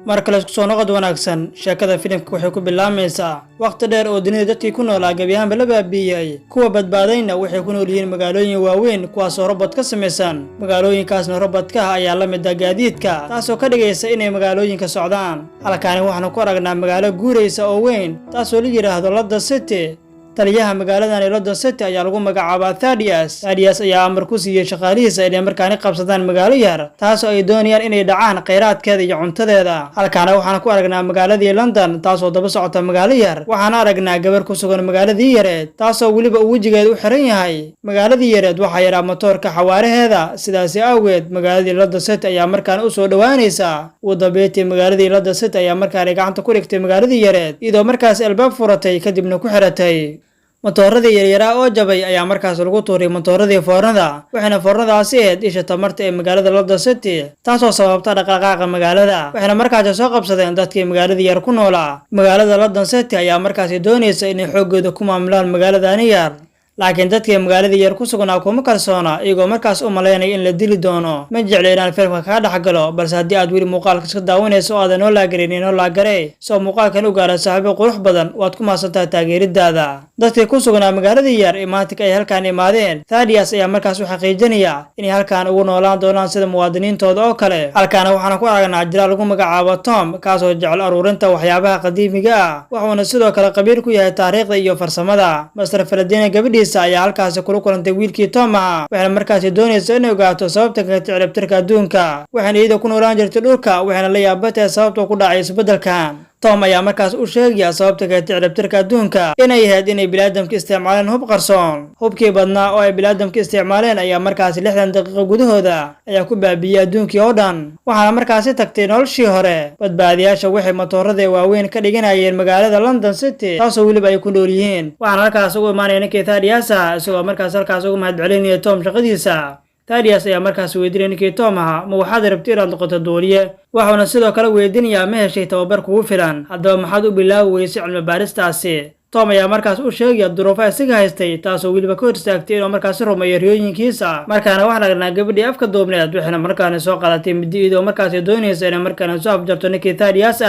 marka la isku soo noqod wanaagsan sheekada filimka waxay ku bilaamaysaa waqti dheer oo dunida dadkii ku noolaa gabiyaanba la baabiiyay kuwa badbaadayna waxay ku nool yihiin magaalooyin waaweyn kuwaas oo robot ka samaysan magaalooyinkaasna robotkaha ayaa la mid ah gaadiidka taasoo ka dhigaysa inay magaalooyinka socdaan halkaani waxaanu ku aragnaa magaalo guuraysa oo weyn taasoo la yidhaahdo London City taliyaha magaaladan London City ayaa lagu magacaabaa Thaddeus ayaa amar ku siiyay shaqaalihiisa inay markaani qabsadaan magaalo yar taasoo ay doonayaan inay dhacaan kheyraadkeeda iyo cuntadeeda halkaana waxaan ku aragnaa magaaladii London taasoo daba socota magaalo yar waxaan aragnaa gabar ku sugan magaaladii yareed taasoo waliba wajigeeda u xiran yahay magaaladii yareed waxa yaraa matoorka xawaaraheeda sidaas awgeed magaaladii London City ayaa markaan u soo dhawaanaysa ugu dambeyntii magaaladii London City ayaa markaan gacanta ku dhigtay magaaladii yareed iyadoo markaas albaab furatay kadibna ku xiratay matooradii yaryara oo jabay ayaa markaas lagu tuuray matooradii foornada waxayna foornadaasi ahayd isha tamarta ee magaalada London City taasoo sababta dhaqdhaqaaqa magaalada waxayna markaas soo qabsadeen dadkii magaaladii yar ku noolaa magaalada London City ayaa markaas doonaysa inay xoogooda ku maamulaan magaaladani yar laakiin dadkii magaaladii yar ku sugnaa kuma kalsoona iyagoo markaas u maleynay in la dili doono ma jecla inaan filmka ka dhaxgalo balse haddii aad weli muuqaalka iska daawanayso oo aadan noo laagareynin noo laagarey soo muuqaalkan u gaara saaxiibo qurux badan waad ku maasantahay taageeridaada dadkii ku sugnaa magaaladii yar ee maanta ay halkaan imaadeen Thaddeus ayaa markaas u xaqiijinaya inay halkaan ugu noolaan doonaan sida muwaadiniintooda oo kale halkaan waxaan ku aragnaa jiraal lagu magacaabo Tom kaasoo jecel aruurinta waxyaabaha qadiimiga ah wuxuuna sidoo kale qabiir ku yahay taariikhda iyo farsamada Master Faladina gabadhi ayaa halkaas kula kulantay wiilkii Tom waxayna markaas doonaysaa inay ogaato sababta ka tirtirka adduunka waxayna iyada ku noolaan jirtay dhulka waxayna la yaabatay sababta ku dhacay isbedelkan Tom ayaa markaas u sheegaya sababta ka tirtirka adduunka inay ahayd inay bini'aadamka isticmaalaan hub qarsoon hubkii badnaa oo ay bini'aadamka isticmaaleen ayaa markaas 60 daqiiqo gudahooda ayaa ku baabiyay adduunkii oo dhan waxaana markaas tagtay noloshii hore badbaadiyaasha waxay matooradii waaweyn ka dhiganayeen magaalada London City taasoo waliba ay ku nool yihiin waxaana halkaas ugu imaanay ninkii Thaddeus isagoo markaas halkaas ugu mahadcelinaya Tom shaqadiisa Thaddeus ayaa markaas weydiinay ninkii Tom ma waxaad rabtay inaad noqoto dooliye waxaana sidoo kale weydiinayaa ma heshay tababar kugu filan haddaba maxaad u bilaabi weysay cilmi baaristaasi Tom ayaa markaas u sheegay duruufaha isaga haystay taasoo waliba ka hor istaagtay inuu markaas rumeeyo riyooyinkiisa markaana waxaan aragnaa gabadhii afka duubneed waxayna markaana soo qalatay midi iyadoo markaas doonaysa inay markaana soo afjarto ninkii Thaddeus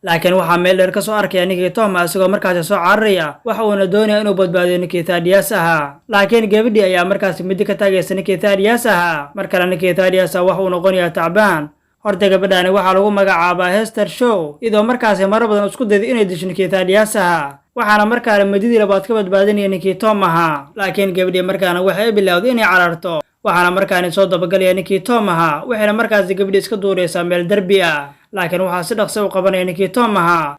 laakiin waxaa meel dheer ka soo arkaya ninkii Tom isagoo markaas soo cararaya waxa uuna doonaya inuu badbaadiyo ninkii Thaddeus laakiin gabadhii ayaa markaas midi ka taagaysa ninkii Thaddeus markana ninkii Thaddeus waxa uu noqonayaa tacbaan horta gabadhaani waxaa lagu magacaabaa Hester Shaw iyadoo markaas marar badan isku dayday inay disho ninkii Thaddeus waxaana markaana madidii labaad ka badbaadinaya ninkii Tom laakiin gabadhii markaana waxay bilowday inay cararto waxaana markaana soo dabagalaya ninkii Tom waxayna markaas gabadhii iska duuraysaa meel darbi laakiin waxaa si dhaqso u qabanaya ninkii Tom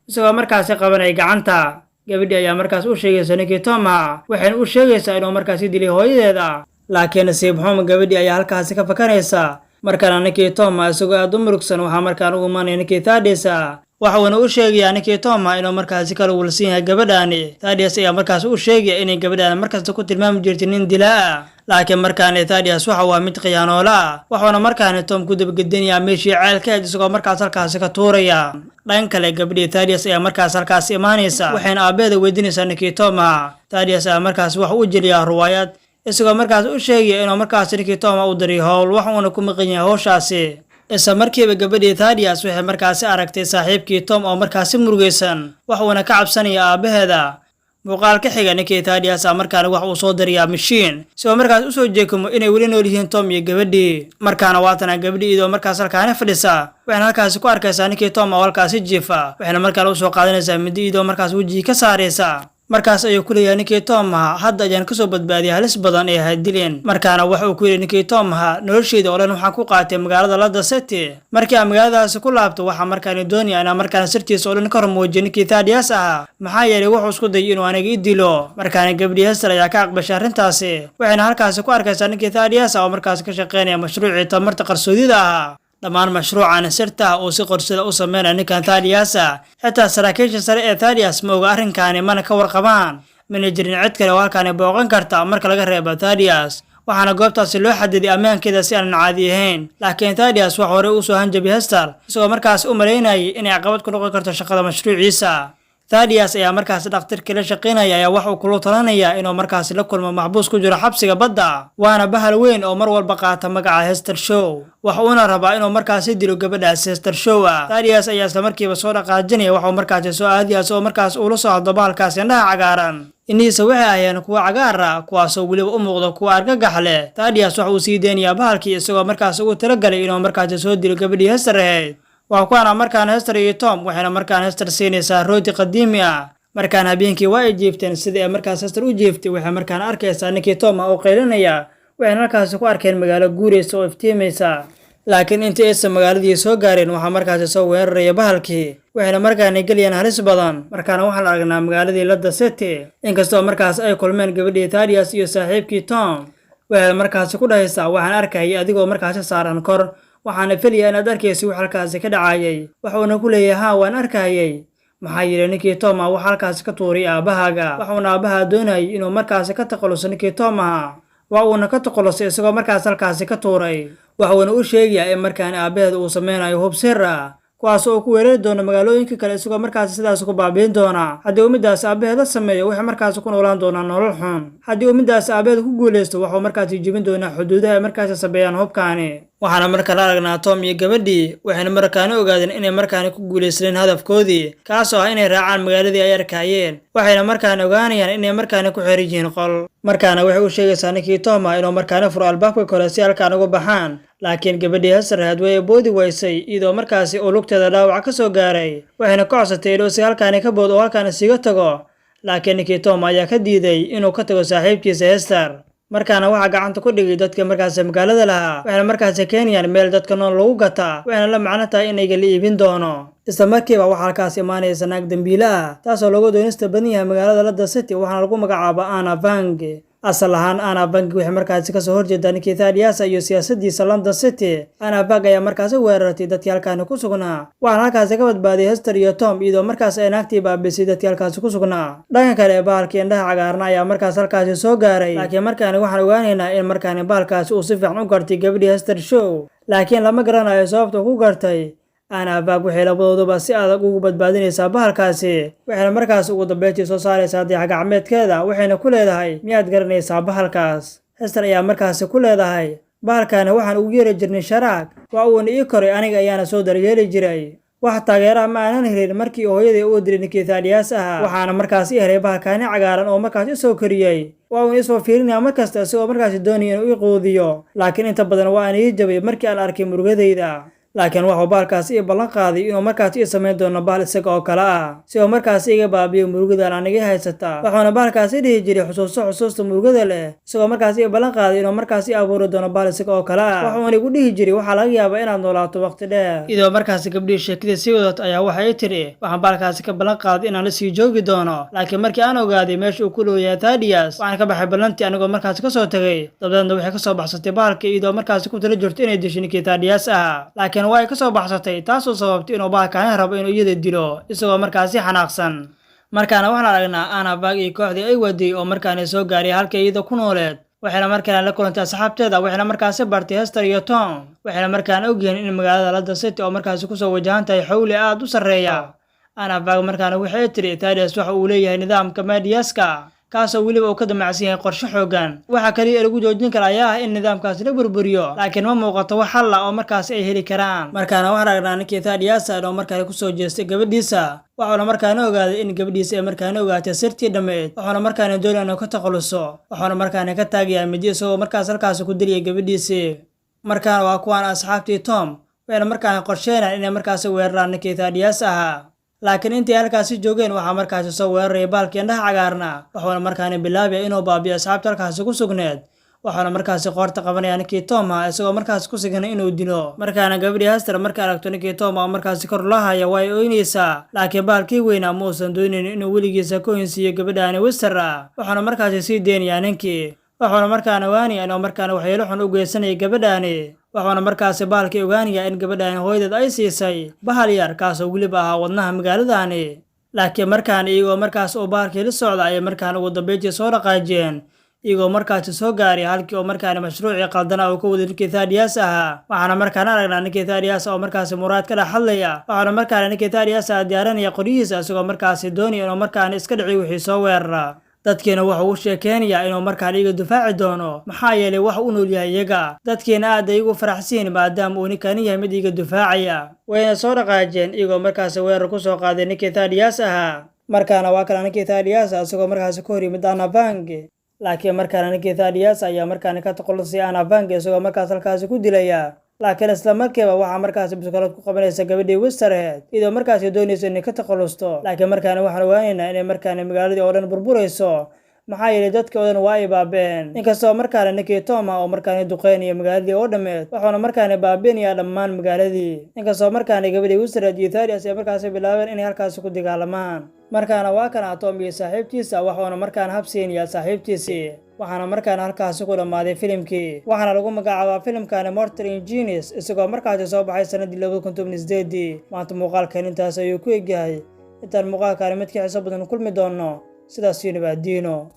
isagoo markaas qabanaya gacanta gabadhii ayaa markaas u sheegaysa ninkii Tom waxayna u sheegaysaa inuu markaas dilay hooyadeeda laakiin nasiib xumo gabadhii ayaa halkaas ka fakanaysa markaana ninkii Tom isagoo aad u murugsan waxaa markaan ugu imaanaya ninkii Thaddeus waxuuna u sheegayaa ninkii Tom inuu markaas kala walsan yahay gabadhaani Thaddeus ayaa markaas u sheegaya inay gabadhaan markasta ku tilmaami jirtay nin dilaa laakiin markaan Thaddeus waxa waa mid khiyaanoola waxuuna markaan Tom ku dabagedinayaa meeshii ceelkeed isagoo markaas halkaas ka tuuraya dhan kale gabadhii Thaddeus ayaa markaas halkaas imaanaysa waxayna aabeeda weydiinaysaa ninkii Tom Thaddeus ayaa markaas wax u jeliyaa ruwaayad isagoo markaas u sheegaya inuu markaas ninkii Tom u diray howl waxuuna ku maqan yahay howshaasi isla markiiba gabadhii Thaddeus waxay markaas aragtay saaxiibkii Tom oo markaas murugaysan waxuuna ka cabsanaya aabaheeda muuqaal ka xiga ninkii Thaddeus markaana wax uu soo dariyaa mashiin soo markaas u soo jeekumo inay weli nool yihiin Tom iyo gabadhii markaana waatana gabadhii iyadoo markaas halkaan fadhisa waxayna halkaas ku arkaysaa ninkii Tom oo halkaas jiifa waxayna markaana u soo qaadanaysaa midi iyadoo markaas wajiga ka saaraysa markaas ayuu ku leeyahay ninkii Tom hadda ayaan ka soo badbaadiyay halis badan ee hadilin markaana waxa uu ku leeyahay ninkii Tom nolosheeda oo dhan waxa ku qaatay magaalada London City markii aan magaaladaas ku laabto waxa markaan doonaya inaan markaan sirtiisa oo dhan ka hormoojiyo ninkii Thaddeus maxaa yeelay wuxuu isku dayay inuu aniga dilo markaana gabadhii Hester ayaa ka aqbashay arrintaasi waxayna halkaas ku arkaysaa ninkii Thaddeus oo markaas ka shaqeynaya mashruucii tamarta qarsoodida dhammaan mashruucan sirta oo si qorsada u sameynaya ninkan Thaddeus xitaa saraakiisha sare ee Thaddeus ma oga arrinkaani mana ka warqabaan mana jirin cid kale oo halkaan booqan karta marka laga reebo Thaddeus waxaana goobtaasi loo xadiday ammaankeeda si aan caadi ahayn laakiin Thaddeus waxa hore u soo hanjabay Hester isagoo markaas u maleynayay inay caqabad ku noqon karto shaqada mashruuciisa Thaddeus ayaa markaas dhakhtarkii la shaqeynaya ayaa wax uu kula talinaya inuu markaas la kulmo maxbuus ku jiro xabsiga badda waana bahal weyn oo mar walba qaata magaca Hester Shaw waxa uuna rabaa inuu markaas dilo gabadhaas Hester Shaw Thaddeus ayaa isla markiiba soo dhaqaajinaya waxa uu markaas soo aadaya oo markaas uu la socdo bahalkaas indhaha cagaaran iniisa waxay ahaayeen kuwa cagaar ah kuwaasoo weliba u muuqda kuwa argagax leh Thaddeus waxa uu sii deenayaa bahalkii isagoo markaas ugu talagalay inuu markaas soo dilo gabadhii Hester ahayd waxa kuwana markaan Hester iyo Tom waxayna markaan Hester siinaysaa rooti qadiimi ah markaan habeenkii waa ay jiifteen sidii ay markaas Hester u jiiftay waxay markaan arkaysaa ninkii Tom oo qaylinaya waxayna halkaas ku arkeen magaalo guureysa oo iftiimaysa laakiin intii aysan magaaladii soo gaareen waxa markaas soo weeraraya bahalkii waxayna markaan galayaan halis badan markaan waxaan aragnaa magaaladii Ladda City inkastoo markaas ay kulmeen gabadhii Thaddeus iyo saaxiibkii Tom waxay markaas ku dhahaysaa waxaan arkayay adigoo markaas saaran kor waxaana filayaa inaad arkaysid wax halkaas ka dhacayay waxuuna ku leeyahay waan arkayay maxaa yeelay ninkii Tom wax halkaas ka tuuray aabahaaga waxuuna aabaha doonayay inuu markaas ka taqaluso ninkii Tom waxuuna ka taqalusay isagoo markaas halkaas ka tuuray waxuuna u sheegay in markaan aabaheed uu sameynayo hub sir ah kuwaas oo ku weerari doona magaalooyinka kale isagoo markaas sidaas ku baabiin doona haddii uu midaas aabaheed sameeyo waxa markaas ku noolaan doona nolol xun haddii uu midaas aabaheed ku guuleysto waxa markaas jibin doona xuduudaha ay markaas sameeyaan hubkaani waxaana markaa la aragnaa Tom iyo gabadhii waxayna markaan ogaadeen inay markaan ku guuleysteen hadafkoodii kaasoo ah inay raacaan magaaladii ay arkayeen waxayna markaan ogaanayaan inay markaan ku xiran yihiin qol markaana waxay u sheegaysaa ninkii Tom inuu markaan furo albaabka kale si halkaan uga baxaan laakiin gabadhii Hester ahayd way boodi waysay iyadoo markaas uu lugteeda dhaawac ka soo gaaray waxayna ka codsatay inuu si halkaan ka bood oo halkaan siiga tago laakiin ninkii Tom ayaa ka diiday inuu ka tago saaxiibkiisa Hester markaana waxa gacanta ku dhigay dadka markaas magaalada lahaa waxayna markaas keenayaan meel dadka nool lagu gataa waxayna la macno tahay inay gal iibin doono isla markiiba waxa halkaas imaanaysa naag dambiile ah taasoo lagu doonista badan yahay magaalada Ladda City waxaana lagu magacaabaa Anna Vang asal ahaan Anna Vang waxay markaas ka soo horjeedaa ninkii Thaddeus iyo siyaasadiisa Ladda City Anna Vang ayaa markaas weerartay dadkii halkaan ku sugnaa waxaana halkaas ka badbaadiyay Hester iyo Tom iyadoo markaas ay naagtii baabisay dadkii halkaas ku sugnaa dhanka kale bahalkii indhaha cagaarna ayaa markaas halkaas soo gaaray laakiin markaan waxaan ogaanaynaa in markaan bahalkaas uu si fiican u gartay gabadhii Hester Shaw laakiin lama garanayo sababta ku gartay Anna Vang waxay labadooduba si adag ugu badbaadinaysaa bahalkaasi waxayna markaas ugu dambeyntii soo saaraysaa dayax gacmeedkeeda waxayna ku leedahay miyaad garanaysaa bahalkaas Hester ayaa markaas ku leedahay bahalkaana waxaan ugu yeeri jirnay sharaag waa uuna ii koray aniga ayaana soo daryeeli jiray wax taageera ma aanan helin markii hooyadii uu diray ninkii Thaddeus waxaana markaas i helay bahalkaani cagaaran oo markaas i soo koriyay waa uuna isoo fiirinaya markasta isagoo markaas doonaya inuu i quudiyo laakiin inta badan waa aan ii jabay markii aan arkay murugadayda laakiin waxa bahalkaas ii ballan qaaday inuu markaas ii sameyn doono bahal isaga oo kale ah si uu markaas iga baabiyo murugadan aniga haysata waxaana bahalkaas dhihi jiray xusuusta murugada leh isagoo markaas ii ballan qaaday inuu markaas ii abuuri doono bahal isaga oo kale ah waxaana igu dhihi jiray waxa laga yaabaa inaad noolaato waqti dheer iyadoo markaas gabdhii sheekadii sii wadato ayaa waxay tiri waxaan bahalkaas ka ballan qaaday inaan la sii joogi doono laakiin markii aan ogaaday meesha uu ku leeyahay Thaddeus waxaan ka baxay ballantii anigoo markaas ka soo tagay dabadeedna waxay ka soo baxsatay bahalkii iyadoo markaas ku tala jirto inay disho ninkii Thaddeus laakiin way ka soo baxsatay taasoo sababtay inuu bahalkaan rabo inuu iyada dilo isagoo markaas xanaaqsan markaana waxaan aragnaa Anna Vang iyo kooxdii ay waday oo markaan soo gaaray halkii iyada ku nooleed waxayna markaan la kulantay asxaabteeda waxayna markaas bartay Hester iyo Tom waxayna markaan ogyihiin in magaalada Ladda City oo markaas ku soo wajahan tahay xawli aad u sareeya Anna Vang markaan waxay tiri Thaddeus waxa uu leeyahay nidaamka Madiaska kaasoo weliba uu ka damacsan yahay qorshe xoogan waxa kaliya lagu joojin kara ayaa ah in nidaamkaas la burburiyo laakiin ma muuqato wax xal ah oo markaas ay heli karaan markaana waxaan aragnaa ninkii Thaddeus oo markaa ku soo jeestay gabadhiisa waxaana markaan ogaaday in gabadhiisa ay markaan ogaatay sirtii dhameed waxaana markaan doonay inuu ka taqaluso waxaana markaan ka taagaya mid isagoo markaas halkaas ku dilay gabadhiisa markaan waa kuwan asxaabtii Tom waxayna markaan qorsheynayaan inay markaas weeraraan ninkii Thaddeus laakiin intii halkaas joogeen waxa markaas soo weeraray bahalkii indhaha cagaarna waxaana markaan bilaabay inuu baabiyo asxaabta halkaas ku sugneed waxaana markaas qoorta qabanaya ninkii Tom isagoo markaas ku siganay inuu dilo markaana gabadhii Hester markay aragto ninkii Tom markaas kor loo hayo way ooynaysaa laakiin bahalkii weynaa ma uusan doonin inuu weligiisa ku hinsiyo gabadhaani Hester waxaana markaas sii deynaya ninkii waxaana markaan ogaanaya inuu markaan waxyeelo xun u geysanay gabadhaani waxaana markaas bahalkii ogaanaya in gabadhaani hooyadeed ay siisay bahal yar kaasoo weliba ahaa wadnaha magaaladaani laakiin markaan iyagoo markaas oo bahalkii la socda ay markaan ugu dambeyntii soo dhaqaajiyeen iyagoo markaasi soo gaaray halkii oo markaani mashruucii qaldana uu ka waday ninkii Thaddeus ahaa. waxaana markaana aragnaa ninkii Thaddeus oo markaasi muraad ka dhex hadlaya, waxaana markaana ninkii Thaddeus diyaarinaya qoryihiisa isagoo markaasi doonaya inuu markaani iska dhiciyo wixii soo weerara. dadkiina waxa uu sheekeynayaa inuu markaan iyaga difaaci doono maxaa yeelay wax u nool yahay iyaga. dadkiina aad ay ugu faraxsiin maadaama uu ninkani yahay mid iyaga difaacaya. wayna soo dhaqaajeen iyagoo markaasi weerar ku soo qaaday ninkii Thaddeus ahaa. markaana waa kala ninkii Thaddeus isagoo markaasi ka hor yimid Anna Vang, laakiin markaana ninkii Thaddeus ayaa markaani ka takhalusay Anna Vang isagoo markaas halkaasi ku dilaya. laakiin isla markiiba waxaa markaasi biskoolad ku qabanaysa gabadhii Westered iyadoo markaasi doonaysa inay ka takhalusto. laakiin markaana waxaan ogaanaynaa inay markaani magaaladii oo dhan burburayso maxaa yeelay dadka oo dhan waa ay baabeen. inkastoo markaana ninkii Tom oo markaani duqeynaya magaaladii oo dhammeed waxaana markaani baabeenaya dhammaan magaaladii. inkastoo markaani gabadhii Westered iyo Thaddeus ay markaasi bilaabeen inay halkaasi ku dagaalamaan. markaana waa kana Tom iyo saaxiibtiisa waxaana markaana habsiinaya saaxiibtiisii. waxaana markaana halkaasi ku dhammaaday filimkii. waxaana lagu magacaabaa filimkani Mortal Engines isagoo markaasi soo baxay sanadii 2018. maanta muuqaalkan intaas ayuu ku egyahay. intaan muuqaalkani mid ka xiiso badan kulmi doono sidaas iyo nabadiino.